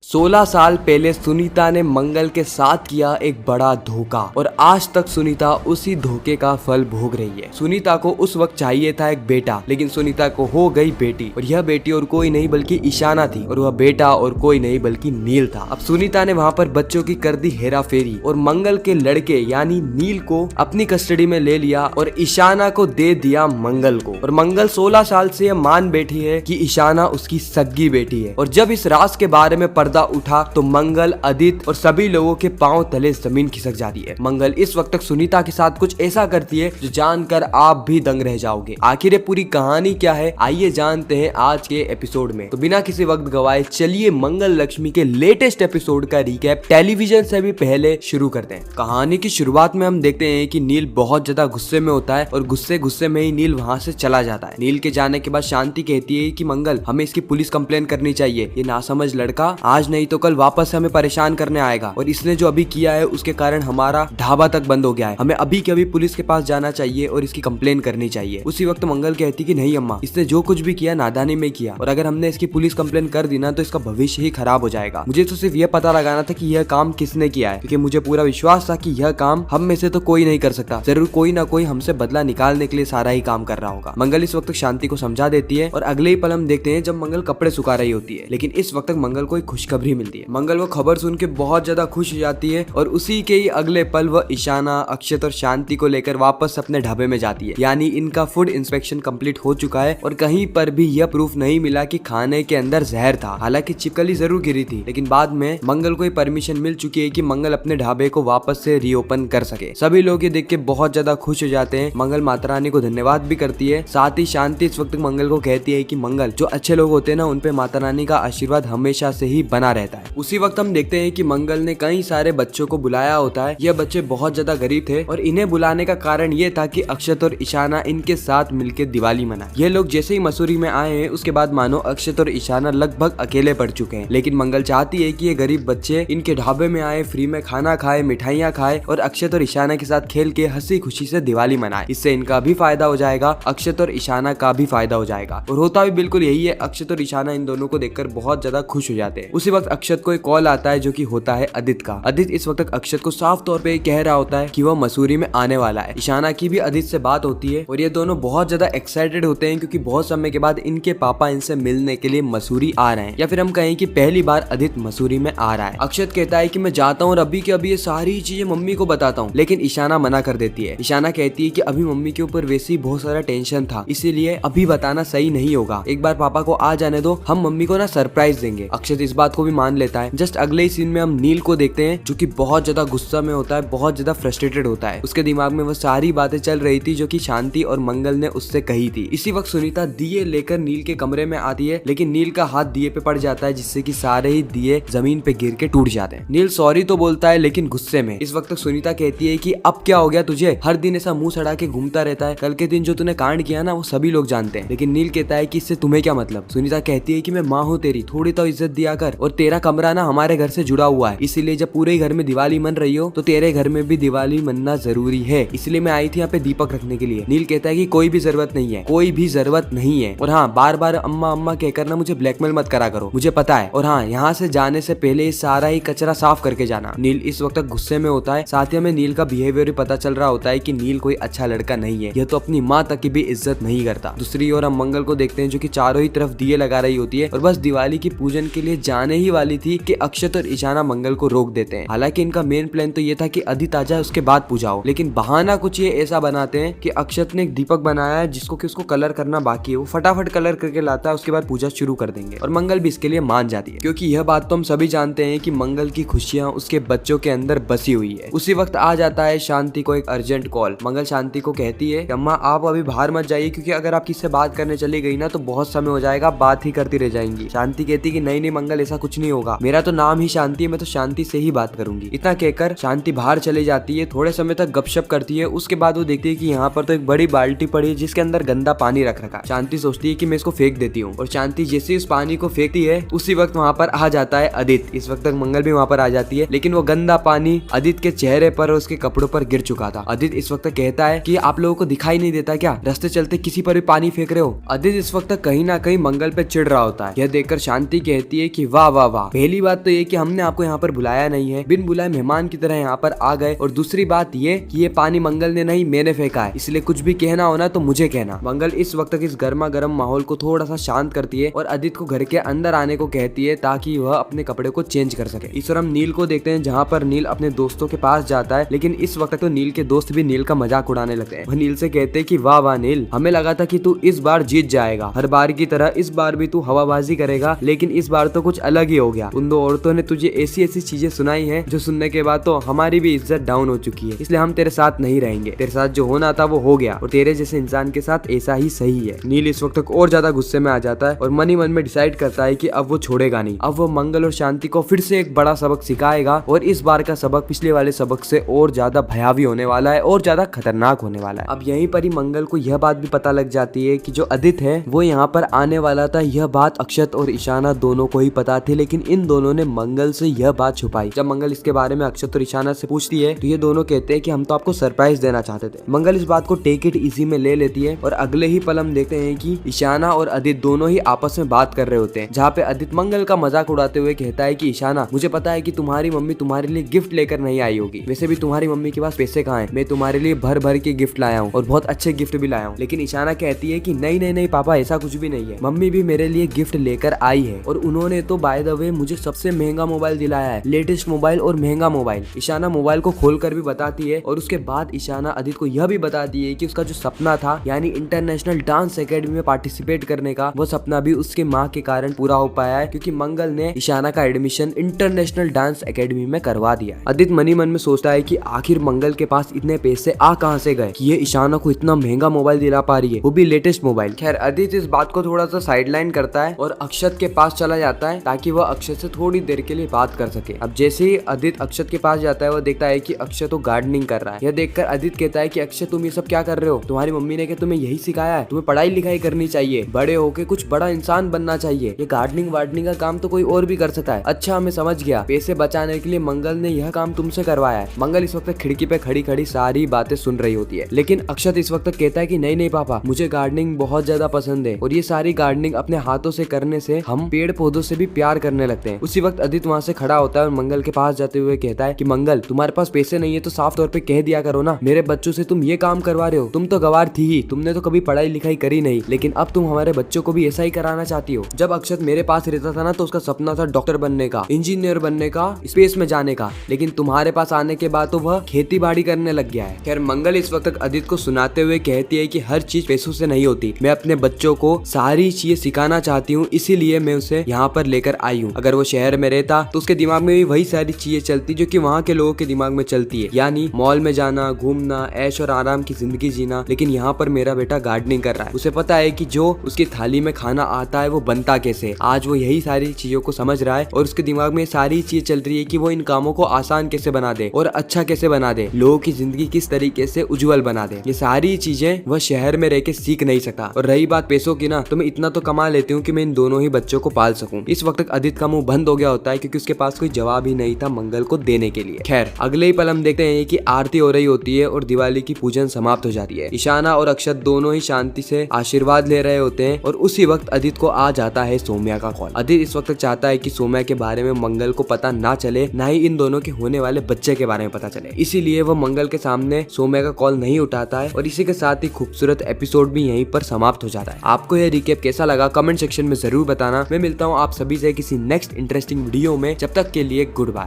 16 साल पहले सुनीता ने मंगल के साथ किया एक बड़ा धोखा और आज तक सुनीता उसी धोखे का फल भोग रही है। सुनीता को उस वक्त चाहिए था एक बेटा, लेकिन सुनीता को हो गई बेटी, और यह बेटी और कोई नहीं बल्कि ईशाना थी, और वह बेटा और कोई नहीं बल्कि नील था। अब सुनीता ने वहाँ पर बच्चों की कर दी हेरा फेरी और मंगल के लड़के यानी नील को अपनी कस्टडी में ले लिया और ईशाना को दे दिया मंगल को। और मंगल 16 साल से यह मान बैठी है कि ईशाना उसकी सगी बेटी है। और जब इस राज के बारे में पर्दा उठा तो मंगल, आदित्य और सभी लोगों के पांव तले जमीन खिसक जाती है। मंगल इस वक्त तक सुनीता के साथ कुछ ऐसा करती है जो जानकर आप भी दंग रह जाओगे। आखिर ये पूरी कहानी क्या है, आइए जानते हैं आज के एपिसोड में। तो बिना किसी वक्त गवाए चलिए मंगल लक्ष्मी के लेटेस्ट एपिसोड का रिकैप टेलीविजन से भी पहले शुरू करते हैं। कहानी की शुरुआत में हम देखते हैं कि नील बहुत ज्यादा गुस्से में होता है और गुस्से में ही नील वहाँ से चला जाता है। नील के जाने के बाद शांति कहती है कि मंगल, हमें इसकी पुलिस कंप्लेन करनी चाहिए। ये नासमझ लड़का आज नहीं तो कल वापस हमें परेशान करने आएगा, और इसने जो अभी किया है उसके कारण हमारा ढाबा तक बंद हो गया है। हमें अभी के अभी पुलिस के पास जाना चाहिए और इसकी कंप्लेन करनी चाहिए। उसी वक्त मंगल कहती कि नहीं अम्मा, इसने जो कुछ भी किया नादानी में किया, और अगर हमने इसकी पुलिस कंप्लेन कर दी ना तो इसका भविष्य ही खराब हो जाएगा। मुझे तो सिर्फ यह पता लगाना था कि यह काम किसने किया है, क्योंकि मुझे पूरा विश्वास था कि यह काम हम में से तो कोई नहीं कर सकता। जरूर कोई ना कोई हमसे बदला निकालने के लिए सारा ही काम कर रहा होगा। मंगल इस वक्त शांति को समझा देती है और अगले ही पल हम देखते हैं जब मंगल कपड़े सुखा रही होती है। लेकिन इस वक्त मंगल को एक खुशखबरी मिलती है। मंगल वो खबर सुन के बहुत ज्यादा खुश हो जाती है और उसी के ही अगले पल वह ईशाना, अक्षत और शांति को लेकर वापस अपने ढाबे में जाती है। यानी इनका फूड इंस्पेक्शन कंप्लीट हो चुका है और कहीं पर भी यह प्रूफ नहीं मिला कि खाने के अंदर जहर था। हालांकि छिपकली जरूर गिरी थी, लेकिन बाद में मंगल को परमिशन मिल चुकी है कि मंगल अपने ढाबे को वापस से रीओपन कर सके। सभी लोग ये देख के बहुत ज्यादा खुश हो जाते हैं। मंगल माता रानी को धन्यवाद भी करती है। साथ ही शांति इस वक्त मंगल को कहती है कि मंगल, जो अच्छे लोग होते हैं ना, उन पे माता रानी का आशीर्वाद हमेशा से ही बना रहता है। उसी वक्त हम देखते हैं कि मंगल ने कई सारे बच्चों को बुलाया होता है। यह बच्चे बहुत ज्यादा गरीब थे और इन्हें बुलाने का कारण ये था कि अक्षत और ईशाना इनके साथ मिलकर दिवाली मनाए। ये लोग जैसे ही मसूरी में आए हैं उसके बाद मानो अक्षत और ईशाना लगभग अकेले पड़ चुके हैं। लेकिन मंगल चाहती है कि ये गरीब बच्चे इनके ढाबे में आए, फ्री में खाना खाए, मिठाइयाँ खाए और अक्षत और ईशाना के साथ खेल के हंसी खुशी से दिवाली मनाए। इससे इनका भी फायदा हो जाएगा, अक्षत और ईशाना का भी फायदा हो जाएगा। और होता भी बिल्कुल यही है। अक्षत और ईशाना इन दोनों को देखकर बहुत ज्यादा खुश हो जाते हैं। उसी वक्त अक्षत को एक कॉल आता है जो कि होता है आदित्य का। आदित्य इस वक्त अक्षत को साफ तौर पे कह रहा होता है कि वह मसूरी में आने वाला है। ईशाना की भी आदित्य से बात होती है और ये दोनों बहुत ज्यादा एक्साइटेड होते हैं क्योंकि बहुत समय के बाद इनके पापा इनसे मिलने के लिए मसूरी आ रहे हैं, या फिर हम कहें कि पहली बार आदित्य मसूरी में आ रहा है। अक्षत कहता है कि मैं जाता हूँ और अभी के अभी ये सारी चीजें मम्मी को बताता हूँ, लेकिन ईशाना मना कर देती है। ईशाना कहती है कि अभी मम्मी के ऊपर वैसे ही बहुत सारा टेंशन था, इसीलिए अभी बताना सही नहीं होगा। एक बार पापा को आ जाने दो, हम मम्मी को ना सरप्राइज देंगे। अक्षत इस बात को भी मान लेता है। जस्ट अगले ही सीन में हम नील को देखते हैं जो कि बहुत ज्यादा गुस्सा में होता है, बहुत ज्यादा फ्रस्ट्रेटेड होता है। उसके दिमाग में वो सारी बातें चल रही थी जो कि शांति और मंगल ने उससे कही थी। इसी वक्त सुनीता दिए लेकर नील के कमरे में आती है, लेकिन नील का हाथ दिए पे पड़ जाता है जिससे कि सारे ही दिए जमीन पे गिर के टूट जाते हैं। नील सॉरी तो बोलता है लेकिन गुस्से में। इस वक्त सुनीता कहती है कि अब क्या हो गया तुझे, हर दिन ऐसा मुंह सड़ा के घूमता रहता है। कल के दिन जो तूने कांड किया ना वो सभी लोग जानते हैं। लेकिन नील कहता है कि इससे तुम्हें क्या मतलब। सुनीता कहती है कि मैं माँ हूँ तेरी, थोड़ी तो इज्जत दिया कर, और तेरा कमरा ना हमारे घर से जुड़ा हुआ है, इसीलिए जब पूरे घर में दिवाली मन रही हो तो तेरे घर में भी दिवाली मनना जरूरी है, इसलिए मैं आई थी यहाँ पे दीपक रखने के लिए। नील कहता है कि कोई भी जरूरत नहीं है, कोई भी जरूरत नहीं है, और हाँ बार बार अम्मा अम्मा कहकर ना मुझे ब्लैकमेल मत करा करो, मुझे पता है। और हाँ, यहाँ से जाने से पहले सारा ही कचरा साफ करके जाना। नील इस वक्त गुस्से में होता है। साथ ही हमें नील का बिहेवियर भी पता चल रहा होता है कि नील कोई अच्छा लड़का नहीं है, यह तो अपनी माँ तक की भी इज्जत नहीं करता। दूसरी ओर हम मंगल को देखते हैं जो कि चारों ही तरफ दिए लगा रही होती है और बस दिवाली की पूजन के लिए जाने ही वाली थी कि अक्षत और ईशाना मंगल को रोक देते हैं। हालांकि इनका मेन प्लान तो ये था कि आदित्य आ जाए उसके बाद पूजा हो, लेकिन बहाना कुछ ये ऐसा बनाते हैं कि अक्षत ने एक दीपक बनाया है जिसको कि उसको कलर करना बाकी है, वो फटाफट कलर करके लाता है, उसके बाद पूजा शुरू कर देंगे। और मंगल भी इसके लिए मान जाती है क्योंकि यह बात तो हम सभी जानते हैं कि मंगल की खुशियां उसके बच्चों के अंदर बसी हुई है। उसी वक्त आ जाता है शांति को एक अर्जेंट कॉल। मंगल शांति को कहती है अम्मा आप अभी बाहर मत जाइए, क्योंकि अगर आप किससे बात करने चली गई ना तो बहुत समय हो जाएगा, बात ही करती रह जाएंगी। शांति कहती कि नहीं मंगल, ऐसा कुछ नहीं होगा, मेरा तो नाम ही शांति है, मैं तो शांति से ही बात करूंगी। इतना कहकर शांति बाहर चली जाती है। थोड़े समय तक गपशप करती है। उसके बाद वो देखती है कि यहाँ पर तो एक बड़ी बाल्टी पड़ी है जिसके अंदर गंदा पानी रख रखा है। शांति सोचती है कि मैं इसको फेंक देती हूँ, और शांति जैसे ही उस पानी को फेंकती है उसी वक्त वहाँ पर आ जाता है आदित्य। इस वक्त तक मंगल भी वहाँ पर आ जाती है, लेकिन वो गंदा पानी आदित्य के चेहरे पर और उसके कपड़ों पर गिर चुका था। आदित्य इस वक्त कहता है कि आप लोगों को दिखाई नहीं देता क्या, रास्ते चलते किसी पर भी पानी फेंक रहे हो। आदित्य इस वक्त कहीं ना कहीं मंगल पे चिढ़ रहा होता है। यह देखकर शांति कहती है कि वाह वाह वाह, पहली बात तो ये कि हमने आपको यहाँ पर बुलाया नहीं है, बिन बुलाए मेहमान की तरह यहाँ पर आ गए। और दूसरी बात ये कि ये पानी मंगल ने नहीं मैंने फेंका है, इसलिए कुछ भी कहना होना तो मुझे कहना। मंगल इस वक्त तक इस गर्मा गर्म माहौल को थोड़ा सा शांत करती है और आदित्य को घर के अंदर आने को कहती है ताकि वह अपने कपड़े को चेंज कर सके। इस और हम नील को देखते हैं जहाँ पर नील अपने दोस्तों के पास जाता है, लेकिन इस वक्त तो नील के दोस्त भी नील का मजाक उड़ाने लगते हैं। वह नील से कहते हैं कि वाह वाह नील, हमें लगा था कि तू इस बार जीत जाएगा, हर बार की तरह इस बार भी तू हवाबाजी करेगा, लेकिन इस बार तो कुछ अलग ही हो गया। उन दो औरतों ने तुझे ऐसी ऐसी चीजें सुनाई हैं जो सुनने के बाद तो हमारी भी इज्जत डाउन हो चुकी है, इसलिए हम तेरे साथ नहीं रहेंगे। तेरे साथ जो होना था वो हो गया और तेरे जैसे इंसान के साथ ऐसा ही सही है। नील इस वक्त तक और ज्यादा गुस्से में आ जाता है और मन ही मन में डिसाइड करता है कि अब वो छोड़ेगा नहीं, अब वो मंगल और शांति को फिर से एक बड़ा सबक सिखाएगा और इस बार का सबक पिछले वाले सबक से और ज्यादा भयावी होने वाला है और ज्यादा खतरनाक होने वाला है। अब यहीं पर ही मंगल को यह बात भी पता लग जाती है कि जो आदित्य है वो यहाँ पर आने वाला था। यह बात अक्षत और ईशाना दोनों को ही पता थी, लेकिन इन दोनों ने मंगल से यह बात छुपाई। जब मंगल इसके बारे में अक्षत और ईशाना से पूछती है तो ये दोनों कहते हैं कि हम तो आपको सरप्राइज देना चाहते थे। मंगल इस बात को टेक इट इजी में ले लेती है और अगले ही पल हम देखते हैं कि ईशाना और आदित्य दोनों ही आपस में बात कर रहे होते हैं, जहाँ पे आदित्य मंगल का मजाक उड़ाते हुए कहता है कि ईशाना, मुझे पता है कि तुम्हारी मम्मी तुम्हारे लिए गिफ्ट लेकर नहीं आई होगी, वैसे भी तुम्हारी मम्मी के पास पैसे कहाँ हैं, मैं तुम्हारे लिए भर भर के गिफ्ट लाया हूँ और बहुत अच्छे गिफ्ट भी लाया हूँ। लेकिन ईशाना कहती है कि नहीं नहीं नहीं पापा, ऐसा कुछ भी नहीं है, मम्मी भी मेरे लिए गिफ्ट लेकर आई है और उन्होंने तो बाय द वे मुझे सबसे महंगा मोबाइल दिलाया है, लेटेस्ट मोबाइल और महंगा मोबाइल। ईशाना मोबाइल को खोल कर भी बताती है और उसके बाद ईशाना आदित्य को यह भी बताती है कि उसका जो सपना था यानी इंटरनेशनल डांस एकेडमी में पार्टिसिपेट करने का, वो सपना भी उसके माँ के कारण पूरा हो पाया है, क्योंकि मंगल ने ईशाना का एडमिशन इंटरनेशनल डांस एकेडमी में करवा दिया है। आदित्य मनी मन में सोचता है कि आखिर मंगल के पास इतने पैसे आ कहां से गए कि ये ईशाना को इतना महंगा मोबाइल दिला पा रही है, वो भी लेटेस्ट मोबाइल। खैर आदित्य इस बात को थोड़ा सा साइडलाइन करता है और अक्षत के पास चला जाता है ताकि वह अक्षत से थोड़ी देर के लिए बात कर सके। अब जैसे ही आदित्य अक्षत के पास जाता है वह देखता है कि अक्षत तो गार्डनिंग कर रहा है। यह देखकर आदित्य कहता है कि अक्षत, तुम ये सब क्या कर रहे हो? तुम्हारी मम्मी ने क्या तुम्हें यही सिखाया है? तुम्हें पढ़ाई लिखाई करनी चाहिए, बड़े होके कुछ बड़ा इंसान बनना चाहिए, ये गार्डनिंग वार्डनिंग का काम तो कोई और भी कर सकता है। अच्छा मैं समझ गया, पैसे बचाने के लिए मंगल ने यह काम तुमसे करवाया है। मंगल इस वक्त खिड़की पे खड़ी खड़ी सारी बातें सुन रही होती है, लेकिन अक्षत इस वक्त कहता है कि नहीं नहीं पापा, मुझे गार्डनिंग बहुत ज्यादा पसंद है और ये सारी गार्डनिंग अपने हाथों से करने से हम पेड़ पौधों से भी प्यार करने लगते हैं। उसी वक्त आदित्य वहाँ से खड़ा होता है और मंगल के पास जाते हुए कहता है कि मंगल, तुम्हारे पास पैसे नहीं है तो साफ तौर पे कह दिया करो ना, मेरे बच्चों से तुम ये काम करवा रहे हो, तुम तो गवार थी ही, तुमने तो कभी पढ़ाई लिखाई करी नहीं, लेकिन अब तुम हमारे बच्चों को भी ऐसा ही कराना चाहती हो। जब अक्षत मेरे पास रहता था ना तो उसका सपना था डॉक्टर बनने का, इंजीनियर बनने का, स्पेस में जाने का, लेकिन तुम्हारे पास आने के बाद तो वह खेती बाड़ी करने लग गया है। खैर मंगल इस वक्त आदित्य को सुनाते हुए कहती है कि हर चीज पैसों से नहीं होती, मैं अपने बच्चों को सारी चीजें सिखाना चाहती हूँ, इसीलिए मैं उसे यहाँ पर लेकर आई हूँ। अगर वो शहर में रहता तो उसके दिमाग में भी वही सारी चीजें चलती जो कि वहाँ के लोगों के दिमाग में चलती है, यानी मॉल में जाना, घूमना, ऐश और आराम की जिंदगी जीना। लेकिन यहाँ पर मेरा बेटा गार्डनिंग कर रहा है, उसे पता है कि जो उसकी थाली में खाना आता है वो बनता कैसे। आज वो यही सारी चीजों को समझ रहा है और उसके दिमाग में सारी चीज चल रही है कि वो इन कामों को आसान कैसे बना दे और अच्छा कैसे बना दे, लोगों की जिंदगी किस तरीके से उज्जवल बना दे। ये सारी चीजें वह शहर में रह के सीख नहीं सकता। और रही बात पैसों की ना, तो मैं इतना तो कमा लेती हूँ कि मैं इन दोनों ही बच्चों को पाल सकूं। इस वक्त आदित्य का मुंह बंद हो गया होता है क्योंकि उसके पास कोई जवाब ही नहीं था मंगल को देने के लिए। खैर अगले ही पल हम देखते हैं कि आरती हो रही होती है और दिवाली की पूजन समाप्त हो जाती है। ईशाना और अक्षत दोनों ही शांति से आशीर्वाद ले रहे होते हैं और उसी वक्त आदित्य को आ जाता है सौम्या का कॉल। आदित्य इस वक्त चाहता है कि सौम्या के बारे में मंगल को पता ना चले, ना ही इन दोनों के होने वाले बच्चे के बारे में पता चले, इसीलिए वो मंगल के सामने सौम्या का कॉल नहीं उठाता है। और इसी के साथ ही खूबसूरत एपिसोड भी यहीं पर समाप्त हो जाता है। आपको यह रिकैप कैसा लगा कमेंट सेक्शन में जरूर बताना। मैं मिलता हूँ आप सभी से किसी नेक्स्ट इंटरेस्टिंग वीडियो में, जब तक के लिए गुड बाय।